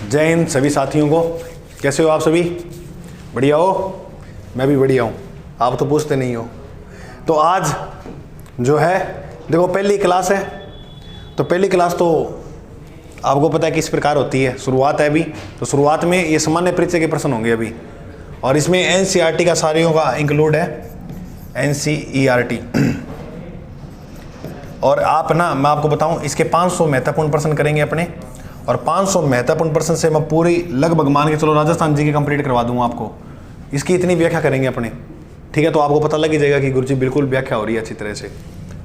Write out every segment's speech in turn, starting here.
जय हिंद सभी साथियों को। कैसे हो आप सभी? बढ़िया हो? मैं भी बढ़िया हूँ। आप तो पूछते नहीं हो। तो आज जो है देखो पहली क्लास है, तो पहली क्लास तो आपको पता है किस प्रकार होती है। शुरुआत है अभी, तो शुरुआत में ये सामान्य परिचय के प्रश्न होंगे अभी, और इसमें एनसीईआरटी का सारियों का इंक्लूड है, एनसीईआरटी। और आप ना, मैं आपको बताऊं, इसके 500 महत्वपूर्ण प्रश्न करेंगे अपने, और 500 महत्वपूर्ण प्रश्न से मैं पूरी लगभग मान के चलो राजस्थान जी की कंप्लीट करवा दूंगा आपको। इसकी इतनी व्याख्या करेंगे अपने, ठीक है? तो आपको पता लग ही जाएगा कि गुरुजी बिल्कुल व्याख्या हो रही है अच्छी तरह से।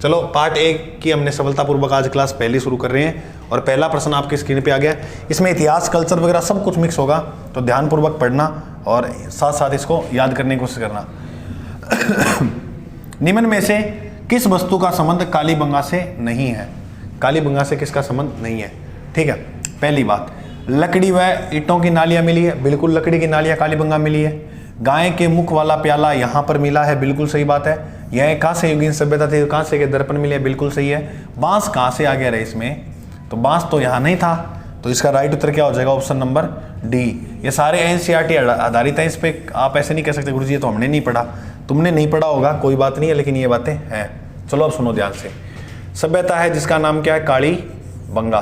चलो पार्ट 1 की हमने सफलतापूर्वक आज क्लास पहली शुरू कर रहे हैं, और पहला प्रश्न आपकी स्क्रीन पे आ गया। इसमें इतिहास, कल्चर वगैरह सब कुछ मिक्स होगा, तो ध्यानपूर्वक पढ़ना और साथ साथ इसको याद करने की कोशिश करना। निम्न में से किस वस्तु का संबंध कालीबंगा से नहीं है? कालीबंगा से किसका संबंध नहीं है? ठीक है, पहली बात, लकड़ी व ईंटों की नालियां मिली है, बिल्कुल लकड़ी की नालियां कालीबंगा मिली है। गाय के मुख वाला प्याला यहाँ पर मिला है, बिल्कुल सही बात है। यह कांस्य युगीन सभ्यता थी, कांस्य के दर्पण मिले, बिल्कुल सही है। बांस कहाँ से आ गया रहा इसमें? तो बांस तो यहाँ नहीं था, तो इसका राइट उत्तर क्या हो जाएगा? Option number D. ये सारे एनसीईआरटी आधारित हैं, इस पे आप ऐसे नहीं कह सकते गुरुजी ये तो हमने नहीं पढ़ा। तुमने नहीं पढ़ा होगा, कोई बात नहीं है, लेकिन ये बातें हैं। चलो अब सुनो ध्यान से। सभ्यता है जिसका नाम क्या है? कालीबंगा।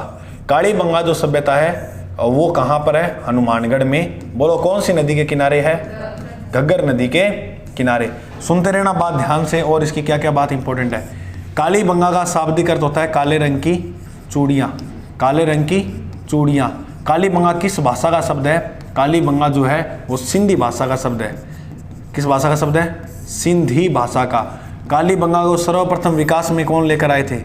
कालीबंगा जो सभ्यता है वो कहाँ पर है? हनुमानगढ़ में। बोलो कौन सी नदी के किनारे है? घग्गर नदी के किनारे। सुनते रहना बात ध्यान से, और इसकी क्या क्या बात इंपॉर्टेंट है। कालीबंगा का शाब्दिक अर्थ होता है काले रंग की चूड़ियाँ। काले रंग की चूड़ियाँ। कालीबंगा किस भाषा का शब्द है? कालीबंगा जो है वो सिंधी भाषा का शब्द है। किस भाषा का शब्द है? सिंधी भाषा का। कालीबंगा को सर्वप्रथम विकास में कौन लेकर आए थे?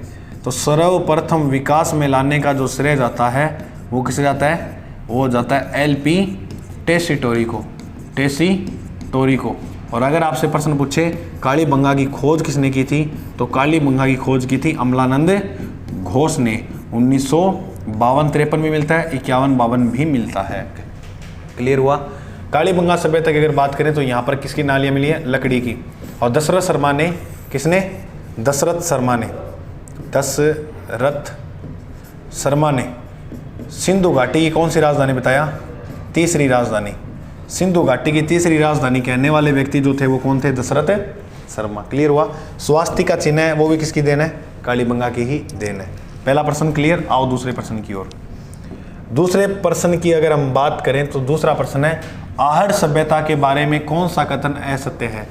तो सर्वप्रथम विकास में लाने का जो श्रेय जाता है वो किसे जाता है? वो जाता है एलपी टेसीटोरी को। टेसीटोरी को। और अगर आपसे प्रश्न पूछे कालीबंगा की खोज किसने की थी, तो कालीबंगा की खोज की थी अमलानंद घोष ने। 1952-53 में मिलता है, 51-52 भी मिलता है। क्लियर हुआ? कालीबंगा सभ्यता की अगर बात करें तो यहाँ पर किसकी नालियाँ मिली है? लकड़ी की। और दशरथ शर्मा ने, किसने? दशरथ शर्मा ने। दशरथ शर्मा ने सिंधु घाटी की कौन सी राजधानी बताया? तीसरी राजधानी। सिंधु घाटी की तीसरी राजधानी कहने वाले व्यक्ति जो थे वो कौन थे? दशरथ शर्मा। क्लियर हुआ? स्वास्तिका चिन्ह है वो भी किसकी देन है? कालीबंगा की ही देन है। पहला प्रश्न क्लियर। आओ दूसरे प्रश्न की ओर। दूसरे प्रश्न की अगर हम बात करें तो दूसरा प्रश्न है, आहड़ सभ्यता के बारे में कौन सा कथन असत्य है?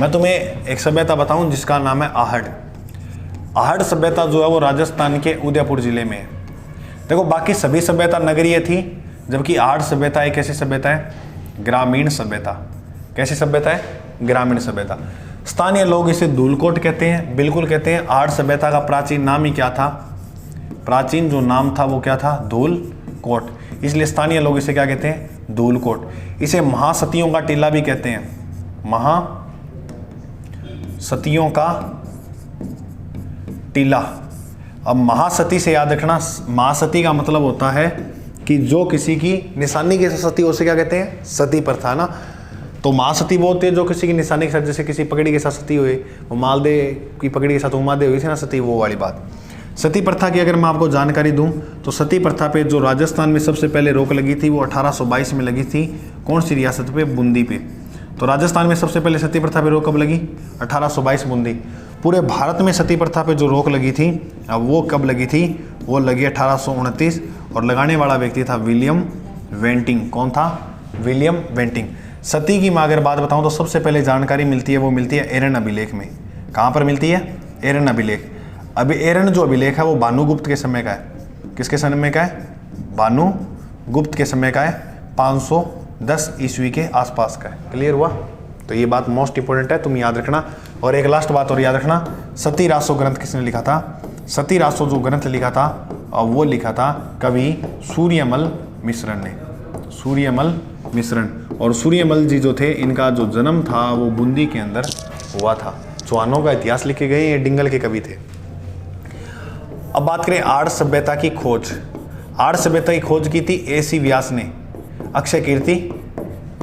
मैं तुम्हें एक सभ्यता बताऊं जिसका नाम है आहड़। आहड़ सभ्यता जो है वो राजस्थान के उदयपुर जिले में है। देखो बाकी सभी सभ्यता नगरीय थी, जबकि आहड़ सभ्यता एक ऐसी सभ्यता है, ग्रामीण सभ्यता। कैसी सभ्यता है? ग्रामीण सभ्यता। स्थानीय लोग इसे धूलकोट कहते हैं, बिल्कुल कहते हैं। आहड़ सभ्यता का प्राचीन नाम ही क्या था? प्राचीन जो नाम था वो क्या था? धूलकोट। इसलिए स्थानीय लोग इसे क्या कहते हैं? धूलकोट। इसे महासतियों का टीला भी कहते हैं। महासतियों का टीला। अब महासती से याद रखना, महासती का मतलब होता है कि जो किसी की निशानी के साथ सती, उसे क्या कहते हैं? सती प्रथा ना। तो महासती बोलते हैं जो किसी की निशानी के साथ, जैसे किसी पगड़ी के साथ सती हुई, वो मालदे की पगड़ी के साथ उमादे हुई थी ना सती, वो वाली बात। सती प्रथा की अगर मैं आपको जानकारी दूं तो सती प्रथा पे जो राजस्थान में सबसे पहले रोक लगी थी वो 1822 में लगी थी। कौन सी रियासत पे? बूंदी पे। तो राजस्थान में सबसे पहले सती प्रथा पे रोक कब लगी? 1822 बूंदी। पूरे भारत में सती प्रथा पे जो रोक लगी थी अब वो कब लगी थी? वो लगी 1829, और लगाने वाला व्यक्ति था विलियम वेंटिंग। कौन था? विलियम वेंटिंग। सती की मैं अगर बात बताऊं तो सबसे पहले जानकारी मिलती है वो मिलती है एरन अभिलेख में। कहाँ पर मिलती है? एरन अभिलेख। अभी एरन जो अभिलेख है वो भानुगुप्त के समय का है। किसके समय का है? भानुगुप्त के समय का है, 510 ईस्वी के आसपास का है। क्लियर हुआ? तो ये बात मोस्ट इंपोर्टेंट है, तुम याद रखना। और एक लास्ट बात और याद रखना, सती रासो ग्रंथ किसने लिखा था? सती रासो जो ग्रंथ लिखा था और वो लिखा था कवि सूर्यमल मिश्रण ने। सूर्यमल मिश्रण। और सूर्यमल जी जो थे, इनका जो जन्म था वो बूंदी के अंदर हुआ था। चौहानों का इतिहास लिखे गए, ये डिंगल के कवि थे। अब बात करें आर्य सभ्यता की खोज। आर्य सभ्यता की खोज की थी AC व्यास ने। अक्षय कीर्ति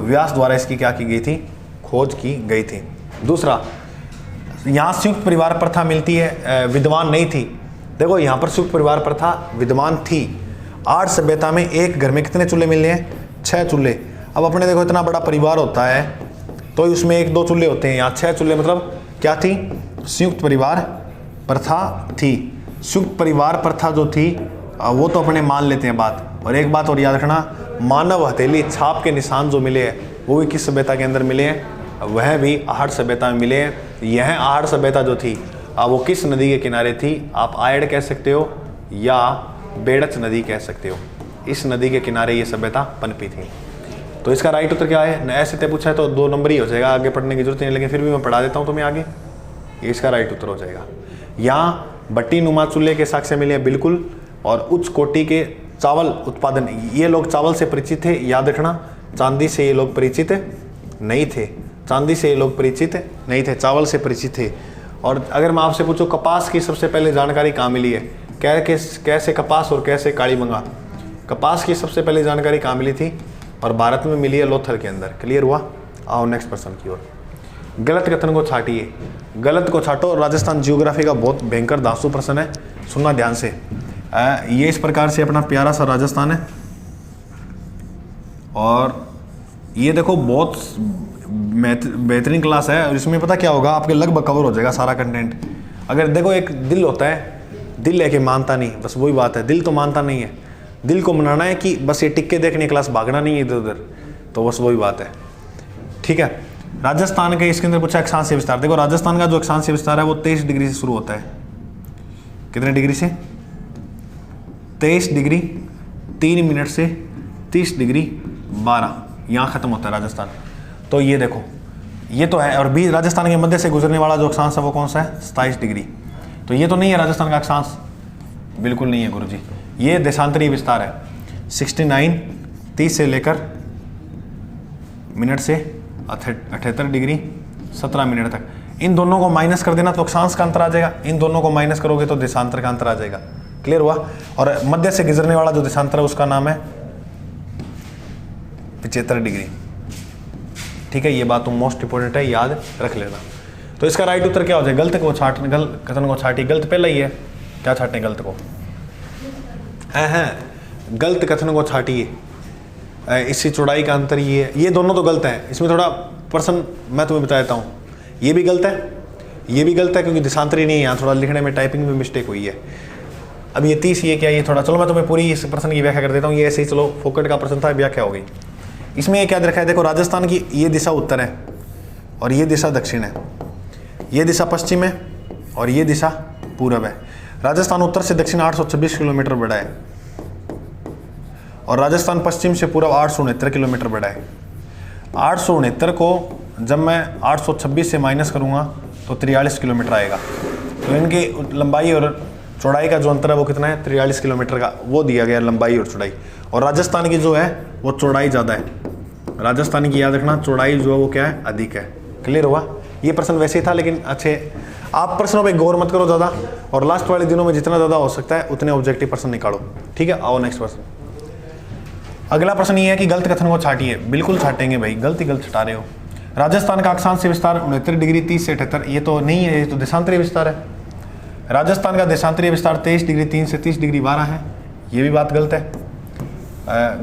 व्यास द्वारा इसकी क्या की गई थी? खोज की गई थी। दूसरा, यहाँ संयुक्त परिवार प्रथा मिलती है, विद्वान नहीं थी। देखो यहाँ पर संयुक्त परिवार प्रथा विद्वान थी, 8 सभ्यता में एक घर में कितने चूल्हे मिले हैं? 6 चूल्हे। अब अपने देखो इतना बड़ा परिवार होता है तो उसमें 1-2 चूल्हे होते हैं, यहाँ 6 चूल्हे, मतलब क्या थी? संयुक्त परिवार प्रथा थी। संयुक्त परिवार प्रथा जो थी वो तो अपने मान लेते हैं बात। और एक बात और याद रखना, मानव हथेली छाप के निशान जो मिले हैं वो भी किस सभ्यता के अंदर मिले हैं? वह भी आहड़ सभ्यता में मिले हैं। यह आहड़ सभ्यता जो थी वो किस नदी के किनारे थी? आप आयड़ कह सकते हो या बेड़च नदी कह सकते हो। इस नदी के किनारे ये सभ्यता पनपी थी। तो इसका राइट उत्तर क्या है? ऐसे ते पूछा है तो 2 नंबर ही हो जाएगा, आगे पढ़ने की जरूरत नहीं, लेकिन फिर भी मैं पढ़ा देता हूँ तुम्हें आगे। ये इसका राइट उत्तर हो जाएगा। यहाँ भट्टी नुमा चूल्हे के साक्ष्य मिले हैं बिल्कुल। और उच्च कोटि के चावल उत्पादन, ये लोग चावल से परिचित थे, याद रखना। चांदी से ये लोग परिचित नहीं थे, चांदी से ये लोग परिचित नहीं थे, चावल से परिचित थे। और अगर मैं आपसे पूछूं कपास की सबसे पहले जानकारी कहाँ मिली है? कैसे कपास और कैसे कालीबंगा? कपास की सबसे पहले जानकारी कहाँ मिली थी? और भारत में मिली है लोथल के अंदर। क्लियर हुआ? आओ नेक्स्ट प्रश्न की ओर। गलत कथन को छाटिए। गलत को छाटो। राजस्थान जियोग्राफी का बहुत भयंकर धांसू प्रश्न है, सुनना ध्यान से। ये इस प्रकार से अपना प्यारा सा राजस्थान है और ये देखो बहुत बेहतरीन क्लास है। और इसमें पता क्या होगा, आपके लगभग कवर हो जाएगा सारा कंटेंट। अगर देखो एक दिल होता है, दिल है कि मानता नहीं, बस वही बात है। दिल तो मानता नहीं है, दिल को मनाना है कि बस ये टिक्के देखने क्लास, भागना नहीं है इधर उधर, तो बस वही बात है। ठीक है। राजस्थान के इसके अंदर पूछा अक्षांशीय विस्तार। देखो राजस्थान का जो अक्षांशीय विस्तार है वो 23 डिग्री से शुरू होता है। कितने डिग्री से? 23 डिग्री 3 मिनट से 30 डिग्री 12, यहाँ खत्म होता है राजस्थान। तो ये देखो ये तो है। और बीच राजस्थान के मध्य से गुजरने वाला जो अक्षांश है वो कौन सा है? 27 डिग्री। तो ये तो नहीं है राजस्थान का अक्षांश, बिल्कुल नहीं है गुरुजी। ये देशांतरीय विस्तार है। 69 30 से लेकर मिनट से 78 डिग्री 17 मिनट तक। इन दोनों को माइनस कर देना तो अक्षांश का अंतर आ जाएगा, इन दोनों को माइनस करोगे तो देशांतर का अंतर आ जाएगा। क्लियर हुआ? और मध्य से गुजरने वाला जो देशांतर है उसका नाम है 75 डिग्री। ठीक है, ये बात तो मोस्ट इंपोर्टेंट है, याद रख लेना। तो इसका राइट उत्तर क्या हो जाएगा? गलत को छाटने, गलत कथन को छाटी। गलत पहला ही है, क्या छाटें गलत को? गलत कथन को छाटिए। इसकी चौड़ाई का अंतर ये दोनों तो गलत है। इसमें थोड़ा पर्सन मैं तुम्हें बता देता हूँ, ये भी गलत है, ये भी गलत है, क्योंकि देशांतर ही नहीं है, यहाँ थोड़ा लिखने में टाइपिंग में मिस्टेक हुई है। अब ये 30 ये क्या, ये थोड़ा, चलो मैं तुम्हें पूरी इस प्रश्न की व्याख्या कर देता हूँ। ये ऐसे ही चलो फोकट का प्रश्न था, व्याख्या हो गई। इसमें ये क्या रखा है? देखो राजस्थान की ये दिशा उत्तर है और ये दिशा दक्षिण है, ये दिशा पश्चिम है और ये दिशा पूर्व है। राजस्थान उत्तर से दक्षिण 826 किलोमीटर बड़ा है और राजस्थान पश्चिम से पूर्व 869 किलोमीटर बड़ा है। 869 को जब मैं 826 से माइनस करूँगा तो 43 किलोमीटर आएगा। तो इनकी लंबाई और चौड़ाई का जो अंतर है वो कितना है? 43 किलोमीटर का वो दिया गया, लंबाई और चौड़ाई। और राजस्थान की जो है वो चौड़ाई ज़्यादा है। राजस्थान की याद रखना, चौड़ाई जो है वो क्या है? अधिक है। क्लियर हुआ? ये प्रश्न वैसे ही था, लेकिन अच्छे आप प्रश्नों पे गौर मत करो ज़्यादा, और लास्ट वाले दिनों में जितना ज़्यादा हो सकता है उतने ऑब्जेक्टिव प्रश्न निकालो। ठीक है, आओ नेक्स्ट प्रश्न। अगला प्रश्न ये है कि गलत कथन को छाटिए। बिल्कुल छाटेंगे भाई, गलत ही गलत छटा रहे हो। राजस्थान का अक्षांशीय विस्तार 69 डिग्री 30 से 78, ये तो नहीं है, ये तो देशांतरीय विस्तार है। राजस्थान का देशांतरीय विस्तार 23 डिग्री 3 से 30 डिग्री 12 है, ये भी बात गलत है।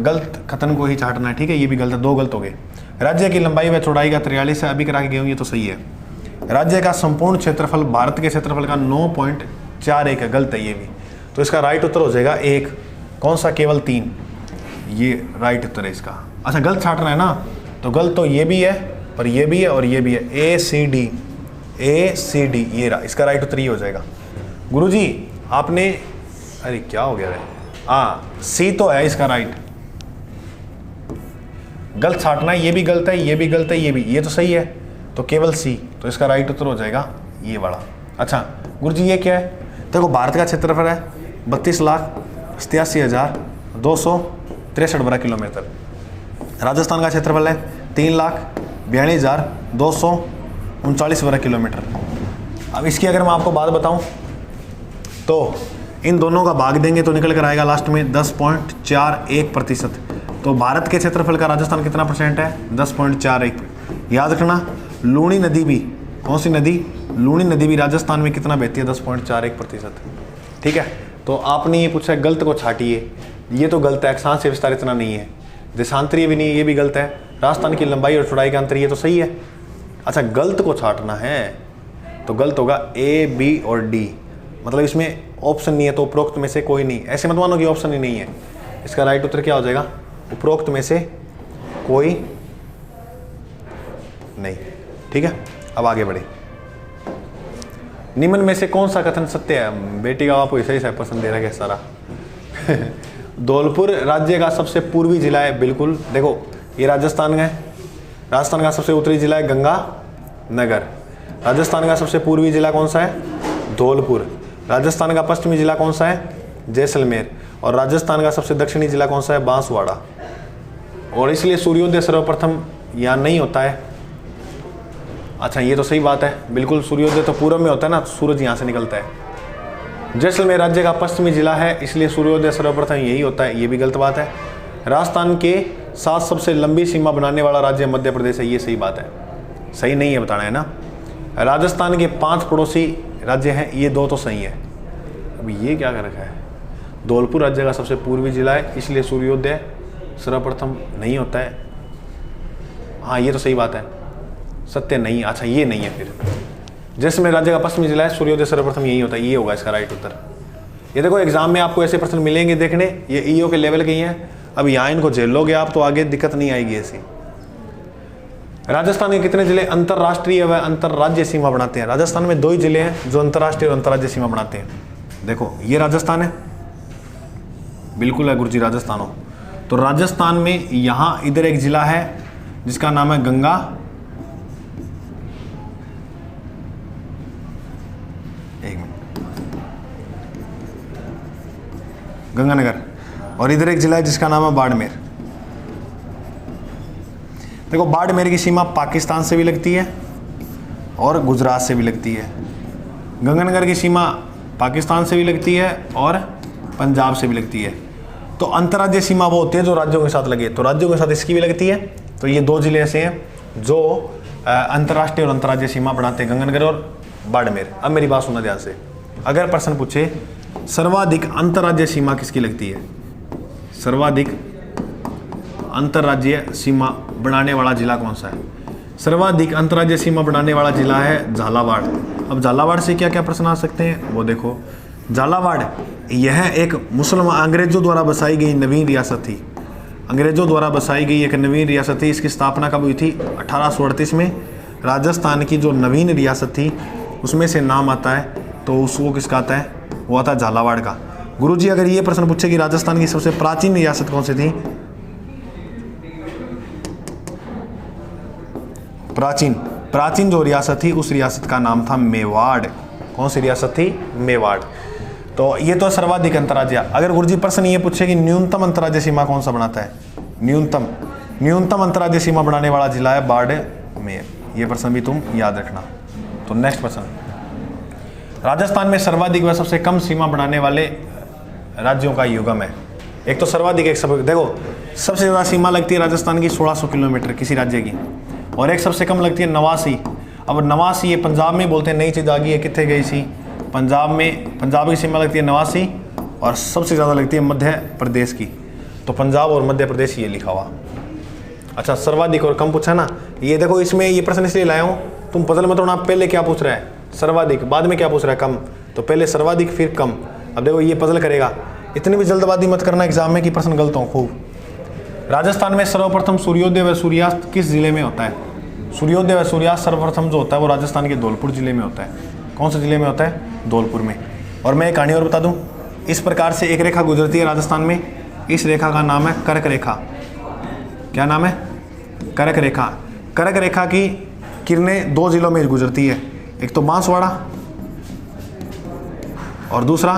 गलत कथन को ही छाटना है। ठीक है, ये भी गलत है, 2 गलत हो गए। राज्य की लंबाई व चौड़ाई का 43 है, अभी करा के गए हूँ, ये तो सही है। राज्य का संपूर्ण क्षेत्रफल भारत के क्षेत्रफल का 9.41 है, गलत है ये भी। तो इसका राइट उत्तर हो जाएगा 1। कौन सा? केवल 3, ये राइट उत्तर है इसका। अच्छा, गलत छाटना है ना, तो गलत तो ये भी है और ये भी है और ये भी है। ACD ये रहा, इसका राइट उत्तर ये हो जाएगा। गुरुजी आपने, अरे क्या हो गया है? सी तो है इसका राइट। गलत छाटना है, ये भी गलत है, ये भी गलत है, ये भी, ये तो सही है, तो केवल सी। तो इसका राइट उत्तर हो जाएगा ये वाला। अच्छा गुरुजी ये क्या है? देखो भारत का क्षेत्रफल है 32,87,263 वर्ग किलोमीटर। राजस्थान का क्षेत्रफल है 3,42,239 वर्ग किलोमीटर। अब इसकी अगर मैं आपको बात बताऊं तो इन दोनों का भाग देंगे तो निकल कर आएगा लास्ट में 10.41%। तो भारत के क्षेत्रफल का राजस्थान कितना परसेंट है? 10.41। याद रखना, लूणी नदी भी, कौन सी नदी? लूणी नदी भी राजस्थान में कितना बहती है? 10.41%। ठीक है, तो आपने ये पूछा गलत को छाटिए, ये तो गलत है। अक्षांश से विस्तार इतना नहीं है, देशांतरीय भी नहीं, ये भी गलत है। राजस्थान की लंबाई और चौड़ाई का अंतर, ये तो सही है। अच्छा, गलत को छाटना है तो गलत होगा ए, बी और डी, मतलब इसमें ऑप्शन नहीं है तो उपरोक्त में से कोई नहीं। ऐसे मत मानो कि ऑप्शन ही नहीं है। इसका राइट उत्तर क्या हो जाएगा? उपरोक्त में से कोई नहीं। ठीक है, अब आगे बढ़े। निम्न में से कौन सा कथन सत्य है? बेटी का आपको सही पसंद दे रहा है सारा। धौलपुर राज्य का सबसे पूर्वी जिला है, बिल्कुल। देखो ये राजस्थान का है। राजस्थान का सबसे उत्तरी जिला है गंगानगर। राजस्थान का सबसे पूर्वी जिला कौन सा है? धौलपुर। राजस्थान का पश्चिमी जिला कौन सा है? जैसलमेर। और राजस्थान का सबसे दक्षिणी जिला कौन सा है? बांसवाड़ा। और इसलिए सूर्योदय सर्वप्रथम यहाँ नहीं होता है। अच्छा, ये तो सही बात है, बिल्कुल। सूर्योदय तो पूर्व में होता है ना, सूरज यहाँ से निकलता है। जैसलमेर राज्य का पश्चिमी जिला है, इसलिए सूर्योदय सर्वप्रथम यही होता है, ये भी गलत बात है। राजस्थान के 7 सबसे लंबी सीमा बनाने वाला राज्य मध्य प्रदेश है, ये सही बात है। सही नहीं है बताना है ना। राजस्थान के 5 पड़ोसी राज्य हैं, ये 2 तो सही है। अब ये क्या कर रखा है? धौलपुर राज्य का सबसे पूर्वी जिला है, इसलिए सूर्योदय सर्वप्रथम नहीं होता है। हाँ, ये तो सही बात है, सत्य नहीं। अच्छा, ये नहीं है फिर। जैसलमेर राज्य का पश्चिमी जिला है, सूर्योदय सर्वप्रथम यही होता है, ये होगा इसका राइट उत्तर। ये देखो एग्जाम में आपको ऐसे प्रश्न मिलेंगे देखने, ये ईओ के लेवल के ही हैं। अब यहाँ इनको झेल लोगे आप तो आगे दिक्कत नहीं आएगी ऐसी। राजस्थान के कितने जिले अंतरराष्ट्रीय व अंतरराज्य सीमा बनाते हैं? राजस्थान में 2 ही जिले हैं जो अंतरराष्ट्रीय और अंतरराज्य सीमा बनाते हैं। देखो ये राजस्थान है, बिल्कुल है गुरुजी, राजस्थान हो। तो राजस्थान में यहाँ इधर एक जिला है जिसका नाम है गंगानगर, और इधर एक जिला है जिसका नाम है बाड़मेर। देखो बाड़मेर की सीमा पाकिस्तान से भी लगती है और गुजरात से भी लगती है। गंगानगर की सीमा पाकिस्तान से भी लगती है और पंजाब से भी लगती है। तो अंतर्राज्यीय सीमा वो होती है जो राज्यों के साथ लगे, तो राज्यों के साथ इसकी भी लगती है। तो ये 2 जिले ऐसे हैं जो अंतर्राष्ट्रीय और अंतर्राज्यीय सीमा बनाते हैं, गंगानगर और बाड़मेर। अब मेरी बात सुनना ध्यान से। अगर प्रश्न पूछे सर्वाधिक अंतर्राज्यीय सीमा किसकी लगती है? सर्वाधिक अंतर्राज्यीय सीमा बनाने वाला जिला कौन सा है? सर्वाधिक अंतर्राज्यीय सीमा बनाने वाला जिला है झालावाड़। अब झालावाड़ से क्या क्या प्रश्न आ सकते हैं वो देखो। झालावाड़ यह एक मुसलमान अंग्रेजों द्वारा बसाई गई नवीन रियासत थी। अंग्रेजों द्वारा बसाई गई एक नवीन रियासत थी। इसकी स्थापना कब हुई थी? 1838 में। राजस्थान की जो नवीन रियासत थी उसमें से नाम आता है तो उसको किसका आता है? वो आता है झालावाड़ का। गुरुजी अगर ये प्रश्न पूछे कि राजस्थान की सबसे प्राचीन रियासत कौन सी थी? प्राचीन जो रियासत थी उस रियासत का नाम था मेवाड़। कौन सी रियासत थी? मेवाड़। तो ये तो सर्वाधिक अंतर्राज्यीय। अगर गुरुजी प्रश्न ये पूछे कि न्यूनतम अंतर्राज्यीय सीमा कौन सा बनाता है? न्यूनतम अंतर्राज्यीय सीमा बनाने वाला जिला है बाड़मेर। ये प्रश्न भी तुम याद रखना। तो नेक्स्ट प्रश्न, राजस्थान में सर्वाधिक व सबसे कम सीमा बनाने वाले राज्यों का युगम है। एक तो सर्वाधिक, एक सब। देखो सबसे ज़्यादा सीमा लगती है राजस्थान की 1600 किलोमीटर किसी राज्य की, और एक सबसे कम लगती है 89। अब 89 ये पंजाब में बोलते हैं, नई चीज़ आ गई है। कितने गई सी? पंजाब में, पंजाब की सीमा लगती है 89 और सबसे ज़्यादा लगती है मध्य प्रदेश की। तो पंजाब और मध्य प्रदेश ये लिखा हुआ। अच्छा, सर्वाधिक और कम पूछा ना, ये देखो इसमें ये प्रश्न इसलिए लाया हूँ, तुम पजल मत होना। पहले क्या पूछ रहा है? सर्वाधिक, बाद में क्या पूछ रहा है? कम। तो पहले सर्वाधिक फिर कम। अब देखो ये पजल करेगा, इतनी भी जल्दबाजी मत करना एग्जाम में कि प्रश्न गलत हो खूब। राजस्थान में सर्वप्रथम सूर्योदय व सूर्यास्त किस जिले में होता है? सूर्योदय व सूर्यास्त सर्वप्रथम जो होता है वो राजस्थान के धौलपुर जिले में होता है। कौन से जिले में होता है? धौलपुर में। और मैं एक कहानी और बता दूं, इस प्रकार से एक रेखा गुजरती है राजस्थान में। इस रेखा का नाम है कर्क रेखा। क्या नाम है? कर्क रेखा। कर्क रेखा की किरणें 2 जिलों में गुजरती है, एक तो बांसवाड़ा और दूसरा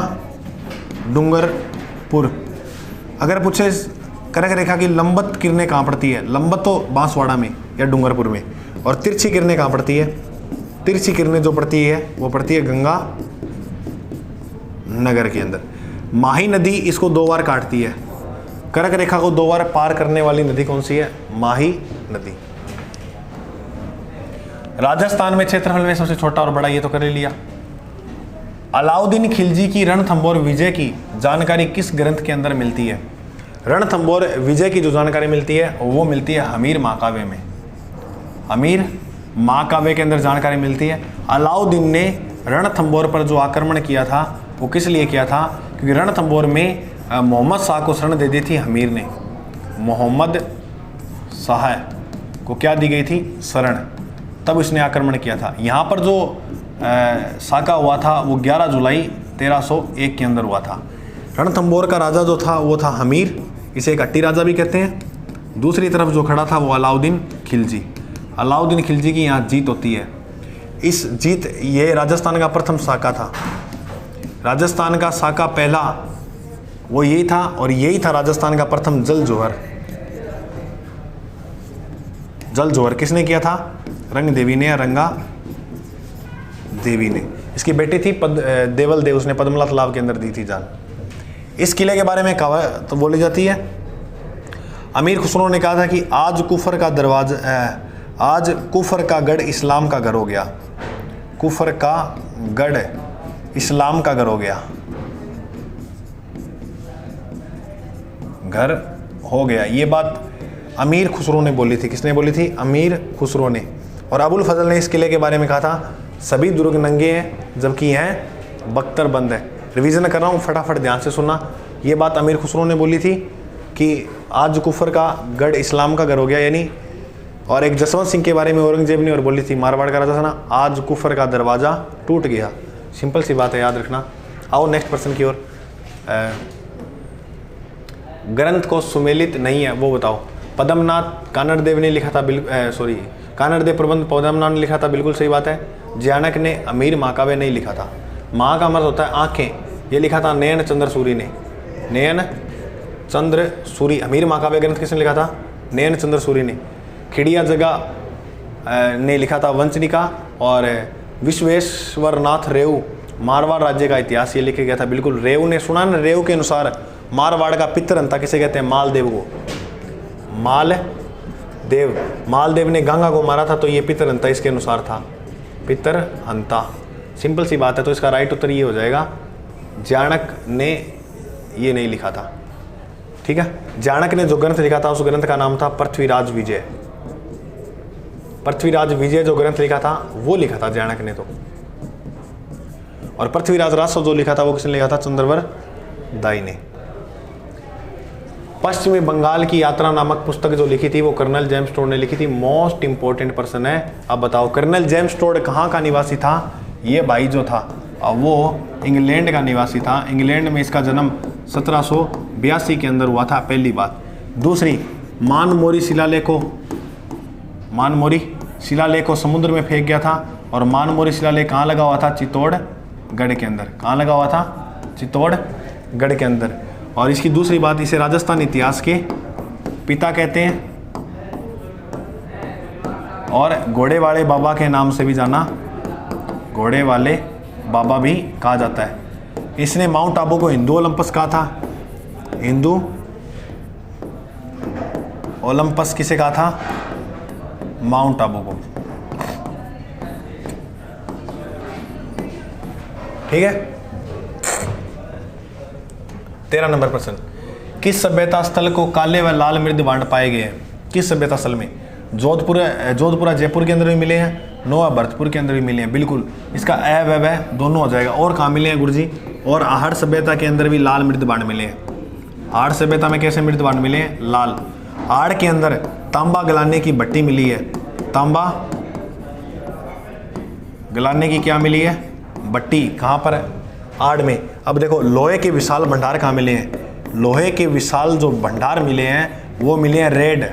डूंगरपुर। अगर पूछे कर्क रेखा की लंबत किरणें कहाँ पड़ती है? लंबत तो बांसवाड़ा में या डूंगरपुर में, और तिरछी किरणें कहाँ पड़ती है? तिरछी किरणें जो पड़ती है वो पड़ती है गंगा नगर के अंदर। माही नदी इसको 2 बार काटती है। कर्क रेखा को 2 बार पार करने वाली नदी कौन सी है? माही नदी। राजस्थान में क्षेत्रफल में सबसे छोटा और बड़ा, ये तो कर ही लिया। अलाउद्दीन खिलजी की रणथंभौर विजय की जानकारी किस ग्रंथ के अंदर मिलती है? रणथंभौर विजय की जो जानकारी मिलती है वो मिलती है हमीर महाकाव्य में। हमीर महाकाव्य के अंदर जानकारी मिलती है। अलाउद्दीन ने रणथंभौर पर जो आक्रमण किया था वो किस लिए किया था? क्योंकि रणथंभौर में मोहम्मद शाह को शरण दे दी थी हमीर ने। मोहम्मद शाह को क्या दी गई थी? शरण। तब इसने आक्रमण किया था। यहाँ पर जो साका हुआ था वो 11 जुलाई 1301 के अंदर हुआ था। रणथंभौर का राजा जो था वो था हमीर, इसे एक अट्टी राजा भी कहते हैं। दूसरी तरफ जो खड़ा था वो अलाउद्दीन खिलजी। अलाउद्दीन खिलजी की यहाँ जीत होती है। इस जीत, ये राजस्थान का प्रथम साका था। राजस्थान का साका पहला वो यही था, और यही था राजस्थान का प्रथम जल जोहर। जल जोहर किसने किया था? रंग देवी ने या रंगा देवी ने। इसकी बेटी थी देवल देव, उसने पद्मला तालाब के अंदर दी थी जान। इस किले के बारे में कहावत तो बोली जाती है। अमीर खुसरो ने कहा था कि आज कुफर का दरवाजा, आज कुफर का गढ़ इस्लाम का घर हो गया। कुफर का गढ़ इस्लाम का घर हो गया, घर हो गया। ये बात अमीर खुसरो ने बोली थी। किसने बोली थी? अमीर खुसरो ने। और अबुल फजल ने इस किले के बारे में कहा था सभी दुर्ग नंगे हैं जबकि हैं बख्तर बंद है। रिवीजन कर रहा हूँ, फटाफट ध्यान से सुनना। ये बात अमीर खुसरो ने बोली थी कि आज कुफर का गढ़ इस्लाम का घर हो गया, यानी। और एक जसवंत सिंह के बारे में औरंगजेब ने और बोली थी, मारवाड़ का राजा था ना, आज कुफर का दरवाज़ा टूट गया। सिंपल सी बात है, याद रखना। आओ नेक्स्ट पर्सन की ओर। ग्रंथ को सुमेलित नहीं है वो बताओ। पद्मनाथ कानड़देव ने लिखा था, कानड़देव प्रबंध पद्मनाथ ने लिखा था, बिल्कुल सही बात है। जयानक ने अमीर महाकाव्य नहीं लिखा था। माँ का मतलब होता है आँखें, ये लिखा था नयन चंद्र सूरी ने। नयन चंद्र सूरी। अमीर महाकाव्य ग्रंथ किसने लिखा था? नयन चंद्र सूरी ने। खिड़िया जगह ने लिखा था वंचनिका। और विश्वेश्वर नाथ रेव मारवाड़ राज्य का इतिहास, ये लिखा गया था। बिल्कुल, रेव ने सुना ना, रेव के अनुसार मारवाड़ का पितरहंता किसे कहते हैं? मालदेव को। मालदेव ने गंगा को मारा था, तो ये पितरहंता इसके अनुसार था, पितरहंता। सिंपल सी बात है, तो इसका राइट उत्तर ये हो जाएगा। जयानक ने ये नहीं लिखा था, ठीक है। जयानक ने जो ग्रंथ लिखा था उस ग्रंथ का नाम था पृथ्वीराज विजय। पृथ्वीराज विजय जो ग्रंथ लिखा था वो लिखा था जयानक ने तो। और पृथ्वीराज राजस्व जो लिखा था वो किसने लिखा था? चंद्रवर दाई ने। पश्चिमी बंगाल की यात्रा नामक पुस्तक जो लिखी थी वो कर्नल जेम्स टोड ने लिखी थी। मोस्ट इंपोर्टेंट पर्सन है। अब बताओ कर्नल जेम्स टोड कहाँ का निवासी था? ये भाई जो था वो इंग्लैंड का निवासी था। इंग्लैंड में इसका जन्म 1782 के अंदर हुआ था, पहली बात। दूसरी, मानमोरी शिलालेख को समुद्र में फेंक गया था। और मानमोरी शिलालेख कहाँ लगा हुआ था? चित्तौड़गढ़ के अंदर। कहाँ लगा हुआ था? चित्तौड़गढ़ के अंदर। और इसकी दूसरी बात, इसे राजस्थान इतिहास के पिता कहते हैं और घोड़े वाले बाबा के नाम से भी जाना, घोड़े वाले बाबा भी कहा जाता है। इसने माउंट आबू को हिंदू ओलंपस कहा था। हिंदू ओलंपस किसे कहा था? माउंट आबू को, ठीक है। 13 नंबर प्रश्न, किस सभ्यता स्थल को काले व लाल मृद बांड पाए गए हैं? किस सभ्यता स्थल में? जोधपुर जयपुर के अंदर भी मिले हैं, नोआ भरतपुर के अंदर भी मिले हैं। बिल्कुल, इसका ए व वह दोनों हो जाएगा। और कहाँ मिले हैं गुरुजी? और आहड़ सभ्यता के अंदर भी लाल मृद बांड मिले हैं। आहड़ सभ्यता में कैसे मृद बांड मिले हैं? लाल। आहड़ के अंदर तांबा गलाने की भट्टी मिली है। तांबा गलाने की क्या मिली है? भट्टी। कहाँ पर? आड़ में। अब देखो, लोहे के विशाल भंडार कहाँ मिले हैं? लोहे के विशाल जो भंडार मिले हैं वो मिले हैं रेड।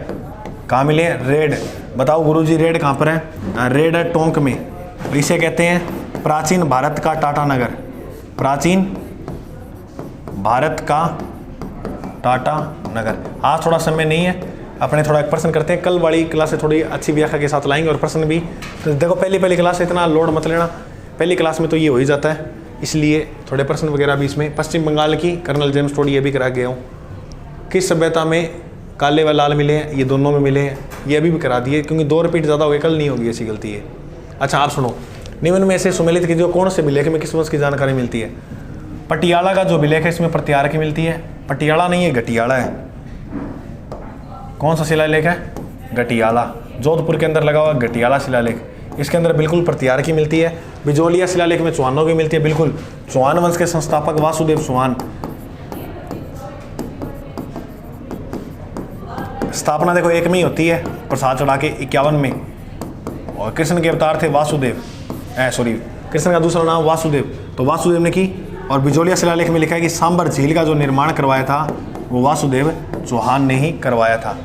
कहाँ मिले हैं? रेड। बताओ गुरुजी, रेड कहाँ पर है? रेड है टोंक में। इसे कहते हैं प्राचीन भारत का टाटा नगर। प्राचीन भारत का टाटा नगर। आज थोड़ा समय नहीं है, अपने थोड़ा एक प्रश्न करते हैं। कल वाली क्लास से थोड़ी अच्छी व्याख्या के साथ लाएंगे और प्रश्न भी। तो देखो, पहली क्लास से इतना लोड मत लेना, पहली क्लास में तो ये हो ही जाता है, इसलिए थोड़े प्रश्न वगैरह भी इसमें। पश्चिम बंगाल की कर्नल जेम्स टोड ये भी करा गया हूँ। किस सभ्यता में काले व लाल मिले हैं? ये दोनों में मिले हैं, ये अभी भी करा दिए, क्योंकि 2 रिपीट ज़्यादा हो गए, कल नहीं होगी ऐसी गलती है। अच्छा, आप सुनो, निम्न में से सुमेलित की जो कौन से विलेख में किस वंश की जानकारी मिलती है? पटियाला का जो विलेख है इसमें प्रत्यार की मिलती है। पटियाला नहीं है, गटियाला है। कौन सा शिलालेख है? गटियाला। जोधपुर के अंदर लगा हुआ गटियाला शिलालेख, इसके अंदर बिल्कुल प्रत्यार की मिलती है। बिजोलिया शिलालेख में चौहानों की मिलती है, बिल्कुल। चौहान वंश के संस्थापक वासुदेव चौहान। स्थापना देखो एक में ही होती है, प्रसाद चढ़ा के 51 में। और कृष्ण के अवतार थे वासुदेव, कृष्ण का दूसरा नाम वासुदेव, तो वासुदेव ने की। और बिजोलिया शिलालेख में लिखा है कि सांबर झील का जो निर्माण करवाया था वो वासुदेव चौहान ने ही करवाया था।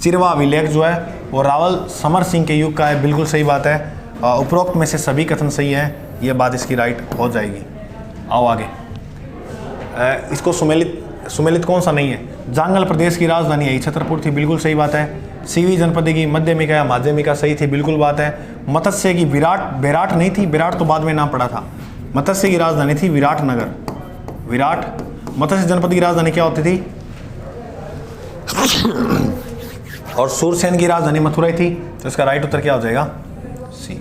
चिरवा अभिलेख जो है वो रावल समर सिंह के युग का है, बिल्कुल सही बात है। उपरोक्त में से सभी कथन सही हैं, ये बात इसकी राइट हो जाएगी। आओ आगे। इसको सुमेलित कौन सा नहीं है? जांगल प्रदेश की राजधानी है छतरपुर थी, बिल्कुल सही बात है। सीवी जनपद की मध्यमिका या माध्यमिका सही थी, बिल्कुल बात है। मत्स्य की बेराट नहीं थी, बेराट तो बाद में नाम पड़ा था। मत्स्य की राजधानी थी विराटनगर, विराट। मत्स्य जनपद की राजधानी क्या होती थी? और सूरसेन की राजधानी मथुरा थी, तो इसका राइट उत्तर क्या हो जाएगा? सी।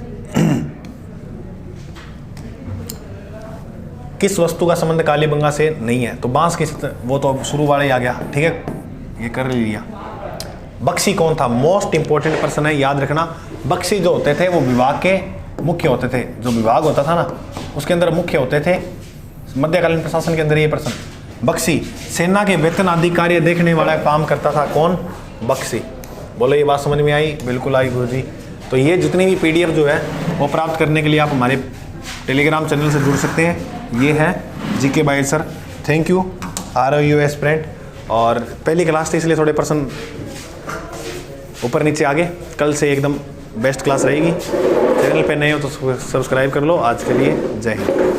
किस वस्तु का संबंध कालीबंगा से नहीं है? तो बांस की, वो तो शुरू वाला ही आ गया, ठीक है, ये कर लिया। बख्शी कौन था? मोस्ट इंपॉर्टेंट पर्सन है, याद रखना। बख्शी जो होते थे वो विभाग के मुख्य होते थे, जो विभाग होता था ना उसके अंदर मुख्य होते थे मध्यकालीन प्रशासन के अंदर ये पर्सन बख्शी। सेना के वेतन आदि कार्य देखने वाला काम करता था, कौन? बख्शी। बोलो ये बात समझ में आई? बिल्कुल आई गुरुजी। तो ये जितनी भी PDF जो है वो प्राप्त करने के लिए आप हमारे टेलीग्राम चैनल से जुड़ सकते हैं। ये है GK bye sir. Thank you ROU aspirant. और पहली क्लास थी इसलिए थोड़े पर्सन ऊपर नीचे आगे, कल से एकदम बेस्ट क्लास रहेगी। चैनल पे नए हो तो सब्सक्राइब कर लो। आज के लिए जय हिंद।